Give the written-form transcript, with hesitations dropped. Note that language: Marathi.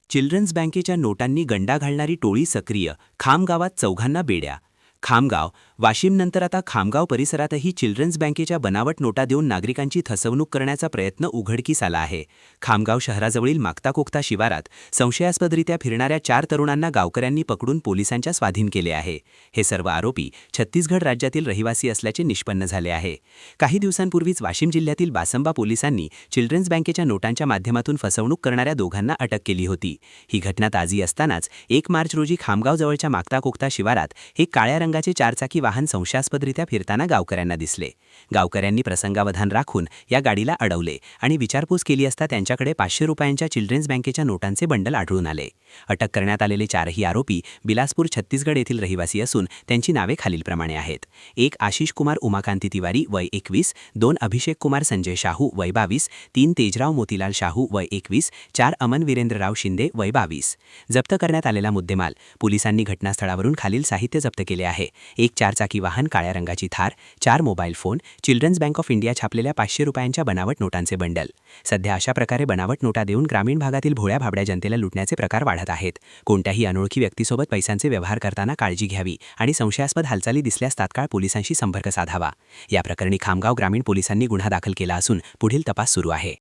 चिल्ड्रन्स बँकेच्या नोटांनी गंडा घालणारी टोळी सक्रिय, खामगावात चौघांना बेड्या. खामगाव, वाशिमनंतर आता खामगाव परिसरातही चिल्ड्रन्स बँकेच्या बनावट नोटा देऊन नागरिकांची फसवणूक करण्याचा प्रयत्न उघडकीस आला आहे. खामगाव शहराजवळील माक्ताकोक्ता शिवारात संशयास्पदरित्या फिरणाऱ्या 4 तरुणांना गावकऱ्यांनी पकडून पोलिसांच्या स्वाधीन केले आहे. हे सर्व आरोपी छत्तीसगड राज्यातील रहिवासी असल्याचे निष्पन्न झाले आहे. काही दिवसांपूर्वीच वाशिम जिल्ह्यातील बासंबा पोलिसांनी चिल्ड्रन्स बँकेच्या नोटांच्या माध्यमातून फसवणूक करणाऱ्या दोघांना अटक केली होती. ही घटना ताजी असतानाच 1 मार्च रोजी खामगावजवळच्या माक्ताकोक्ता शिवारात हे काळ्या रंगाचे 4 चाकी वाहन संशयास्पदरित्या फिरताना गावकऱ्यांना दिसले. गावकऱ्यांनी प्रसंगावधान राखून या गाडीला अडवले आणि विचारपूस केली असता त्यांच्याकडे 500 रुपयांच्या चिल्ड्रन्स बँकेच्या नोटांचे बंडल आढळून आले. अटक करण्यात आलेले 4ही आरोपी बिलासपूर छत्तीसगड येथील रहिवासी असून त्यांची नावे खालीलप्रमाणे आहेत. 1 आशिष कुमार उमाकांती तिवारी वय 21, 2 अभिषेक कुमार संजय शाहू वय 22, 3 तेजराव मोतीलाल शाहू वय 21, 4 अमन वीरेंद्रराव शिंदे वय 22. जप्त करण्यात आलेला मुद्देमाल पोलिसांनी घटनास्थळावरून खालील साहित्य जप्त केले आहे. 1 4 चाकी वाहन काळ्या रंगाची Thar, 4 mobile phone, children's bank of India छापलेल्या 500 रुपयांच्या बनावट नोटांचे बंडल. सध्या अशा प्रकारे बनावट नोटा देऊन ग्रामीण भागातील भोळ्या भाबड्या जनतेला लुटण्याचे प्रकार वाढत आहेत. कोणत्याही अनोळखी व्यक्तीसोबत पैशांचे व्यवहार करताना काळजी घ्यावी आणि संशयास्पद हालचाली दिसल्यास तात्काळ पोलिसांशी संपर्क साधावा. या प्रकरणी खामगाव ग्रामीण पोलिसांनी गुन्हा दाखल केला असून पुढील तपास सुरू आहे.